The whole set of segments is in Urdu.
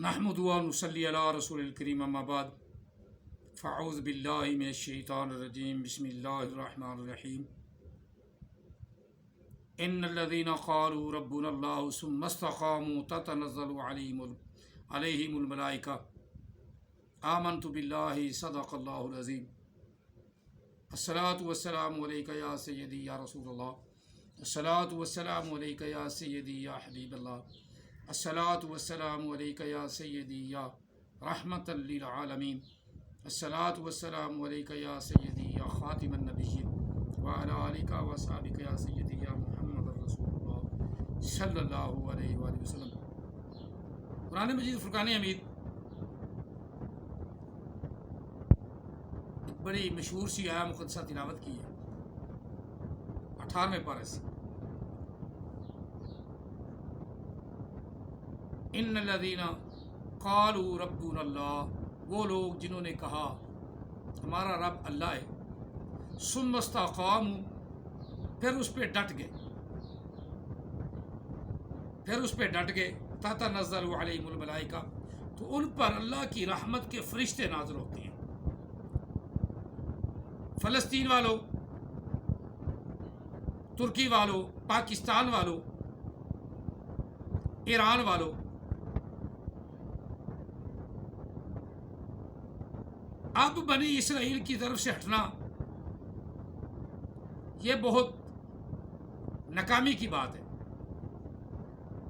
نحمد و نصلی علی رسول الکریم اما بعد فاعوذ باللہ من الشیطان الرجیم بسم اللہ الرحمن الرحیم ان الذین قالوا ربنا اللہ ثم استقاموا تتنزل علیہم الملائکہ آمنت باللہ صدق اللہ العظیم الصلاۃ والسلام علیکہ یا سیدی یا رسول اللہ الصلاۃ والسلام علیکہ یا سیدی یا حبیب اللہ الصلاۃ والسلام علیکہ یا سیدی یا رحمۃ للعالمین الصلاۃ والسلام علیکہ یا سیدی یا خاتم النبیین وعلی آلہ وصحبہ یا سیدی یا محمد رسول اللہ صلی اللہ علیہ وآلہ وسلم۔ قرآن مجید فرقان حمید ایک بڑی مشہور سی آیہ مقدسہ تلاوت کی ہے 18ویں پارے سے۔ ان الذین قالوا ربنا اللہ، وہ لوگ جنہوں نے کہا ہمارا رب اللہ ہے، ثم استقاموا، پھر اس پہ ڈٹ گئے، تتنزل علیہم الملائکہ، تو ان پر اللہ کی رحمت کے فرشتے نازل ہوتے ہیں۔ فلسطین والوں، ترکی والوں، پاکستان والوں، ایران والوں، اب بنی اسرائیل کی طرف سے ہٹنا یہ بہت ناکامی کی بات ہے۔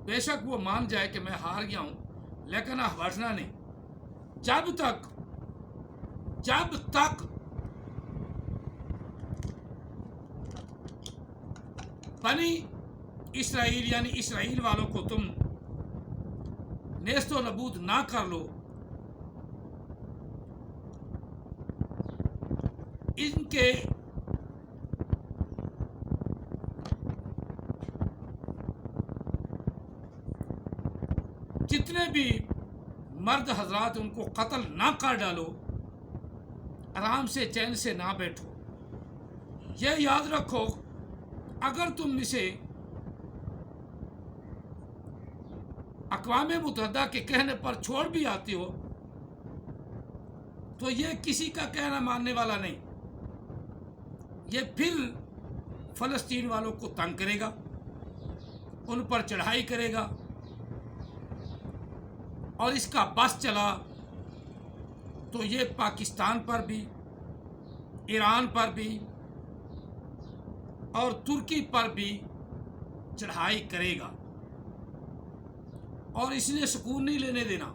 بے شک وہ مان جائے کہ میں ہار گیا ہوں، لیکن اب ہٹنا نہیں۔ جب تک بنی اسرائیل یعنی اسرائیل والوں کو تم نیست و نبود نہ کر لو، ان کے جتنے بھی مرد حضرات ان کو قتل نہ کر ڈالو، آرام سے چین سے نہ بیٹھو۔ یہ یاد رکھو، اگر تم اسے اقوام متحدہ کے کہنے پر چھوڑ بھی آتی ہو تو یہ کسی کا کہنا ماننے والا نہیں، یہ پھر فلسطین والوں کو تنگ کرے گا، ان پر چڑھائی کرے گا، اور اس کا بس چلا تو یہ پاکستان پر بھی، ایران پر بھی اور ترکی پر بھی چڑھائی کرے گا، اور اس نے سکون نہیں لینے دینا۔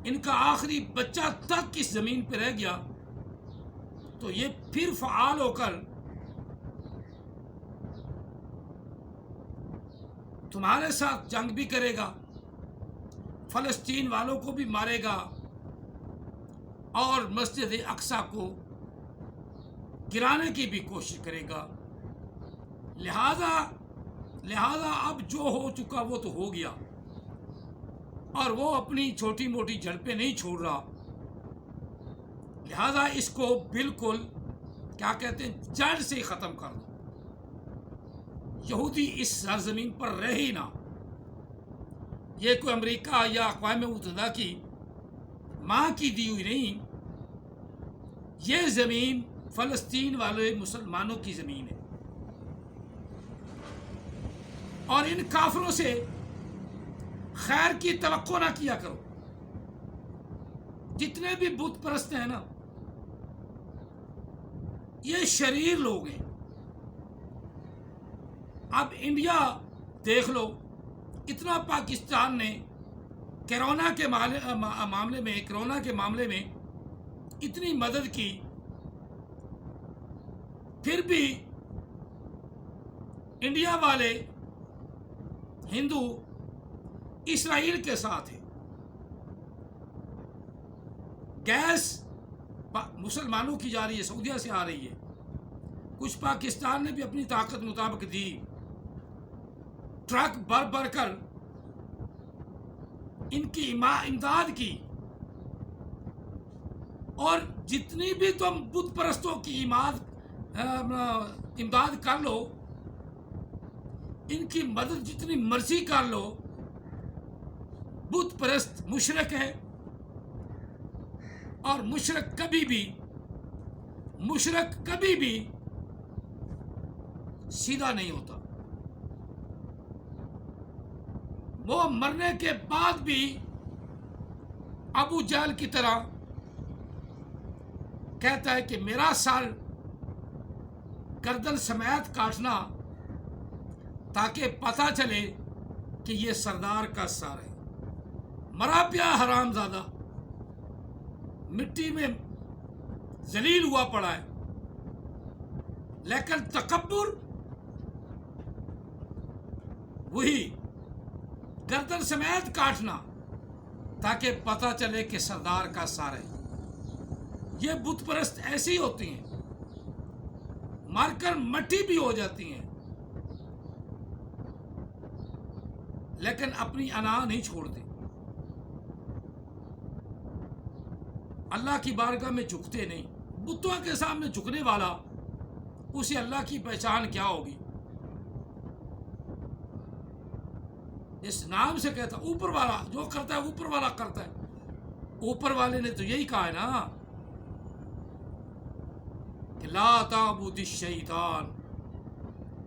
ان کا آخری بچہ تک اس زمین پہ رہ گیا تو یہ پھر فعال ہو کر تمہارے ساتھ جنگ بھی کرے گا، فلسطین والوں کو بھی مارے گا، اور مسجد اقصی کو گرانے کی بھی کوشش کرے گا۔ لہذا اب جو ہو چکا وہ تو ہو گیا، اور وہ اپنی چھوٹی موٹی جھڑپیں نہیں چھوڑ رہا۔ لہذا اس کو بالکل کیا کہتے ہیں، جڑ سے ختم کر دو۔ یہودی اس سرزمین پر رہ ہی نہ۔ یہ کوئی امریکہ یا اقوام متحدہ کی ماں کی دی ہوئی نہیں، یہ زمین فلسطین والے مسلمانوں کی زمین ہے، اور ان کافروں سے خیر کی توقع نہ کیا کرو۔ جتنے بھی بت پرست ہیں نا، یہ شریر لوگ ہیں۔ اب انڈیا دیکھ لو، اتنا پاکستان نے کرونا کے معاملے میں اتنی مدد کی، پھر بھی انڈیا والے ہندو اسرائیل کے ساتھ ہیں۔ گیس مسلمانوں کی جا رہی ہے، سعودیہ سے آ رہی ہے، کچھ پاکستان نے بھی اپنی طاقت مطابق دی، ٹرک بھر کر ان کی امداد کی۔ اور جتنی بھی تم بت پرستوں کی امداد کر لو، ان کی مدد جتنی مرضی کر لو، بت پرست مشرک ہے، اور مشرک کبھی بھی سیدھا نہیں ہوتا. وہ مرنے کے بعد بھی ابو جہل کی طرح کہتا ہے کہ میرا سر گردن سمیت کاٹنا تاکہ پتہ چلے کہ یہ سردار کا سر ہے. مرا پیا حرام زادہ مٹی میں ذلیل ہوا پڑا ہے، لیکن تکبر وہی گردن سمیت کاٹنا تاکہ پتہ چلے کہ سردار کا سر ہے. یہ بت پرست ایسی ہوتی ہیں، مر کر مٹی بھی ہو جاتی ہیں لیکن اپنی انا نہیں چھوڑتی. اللہ کی بارگاہ میں جھکتے نہیں. بتوں کے سامنے جھکنے والا، اسے اللہ کی پہچان کیا ہوگی؟ اس نام سے کہتا اوپر والا جو کرتا ہے اوپر والا کرتا ہے. اوپر والے نے تو یہی کہا ہے نا کہ لا تعبد الشیطان،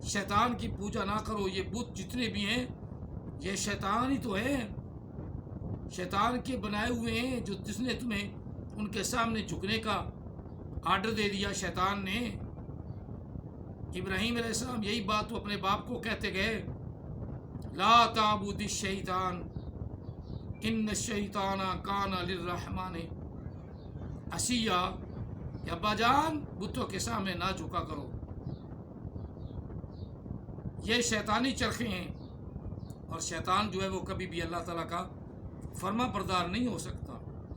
شیطان کی پوجا نہ کرو. یہ بت جتنے بھی ہیں یہ شیطان ہی تو ہیں، شیطان کے بنائے ہوئے ہیں. جو جس نے تمہیں ان کے سامنے جھکنے کا آرڈر دے دیا شیطان نے. ابراہیم علیہ السلام یہی بات تو اپنے باپ کو کہتے گئے، لا تعبد الشیطان ان الشیطان کان للرحمن عصیا. کہ ابا جان بتوں کے سامنے نہ جھکا کرو، یہ شیطانی چرخے ہیں. اور شیطان جو ہے وہ کبھی بھی اللہ تعالیٰ کا فرما بردار نہیں ہو سکتا.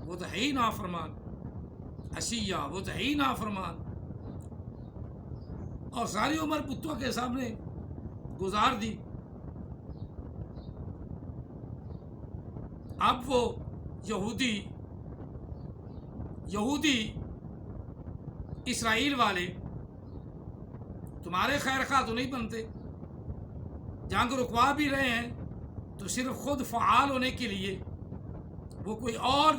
وہ تو ہے ہی نافرمان. عصیا وہ تو ہے ہی نافرمان. اور ساری عمر بتوں کے سامنے گزار دی. اب وہ یہودی اسرائیل والے تمہارے خیر خواہ تو نہیں بنتے. جنگ رکوا بھی رہے ہیں تو صرف خود فعال ہونے کے لیے. وہ کوئی اور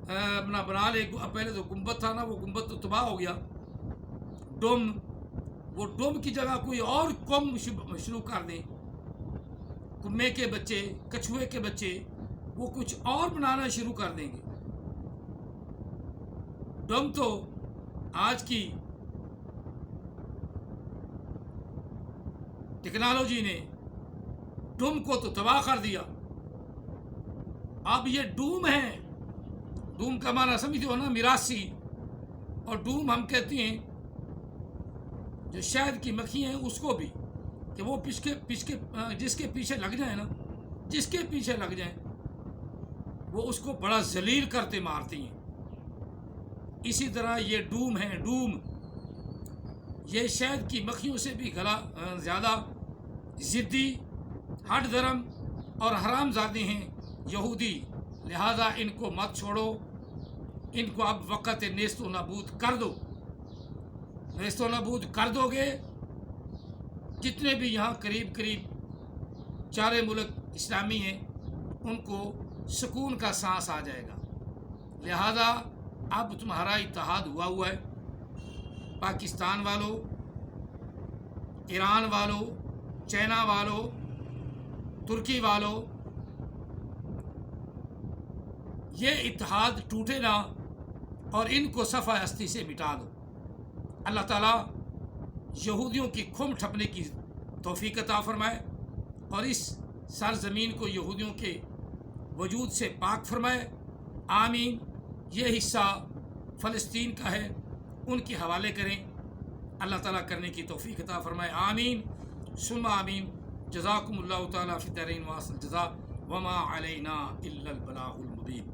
اپنا بنا لے. پہلے تو گنبد تھا نا، وہ گنبد تو تباہ ہو گیا. وہ ڈوم کی جگہ کوئی اور قوم شروع کر دیں. کمے کے بچے، کچھوے کے بچے، وہ کچھ اور بنانا شروع کر دیں گے. ڈوم تو آج کی ٹیکنالوجی نے ڈوم کو تو تباہ کر دیا. اب یہ ڈوم ہے. ڈوم کا معنی سمجھتے ہو نا، میراثی. اور ڈوم ہم کہتے ہیں جو شہد کی مکھی ہیں اس کو بھی، کہ وہ جس کے پیچھے لگ جائیں نا، جس کے پیچھے لگ جائیں وہ اس کو بڑا ذلیل کرتے مارتی ہیں. اسی طرح یہ ڈوم ہے. ڈوم یہ شہد کی مکھیوں سے بھی زیادہ ضدی، ہٹ دھرم اور حرام زادے ہیں یہودی. لہذا ان کو مت چھوڑو. ان کو اب وقت نیست و نابود کر دو. نیست و نابود کر دو گے، جتنے بھی یہاں قریب 4 ملک اسلامی ہیں ان کو سکون کا سانس آ جائے گا. لہذا اب تمہارا اتحاد ہوا ہے. پاکستان والوں، ایران والوں، چائنا والوں، ترکی والوں، یہ اتحاد ٹوٹے نہ اور ان کو صفحہ ہستی سے مٹا دو. اللہ تعالیٰ یہودیوں کی کھم ٹھپنے کی توفیق عطا فرمائے اور اس سرزمین کو یہودیوں کے وجود سے پاک فرمائے. آمین. یہ حصہ فلسطین کا ہے، ان کے حوالے کریں. اللہ تعالیٰ کرنے کی توفیق عطا فرمائے. آمین ثم آمین. جزاکم اللہ تعالیٰ فی الدارین واصل الجزاء وما علینا الا البلاغ المبین.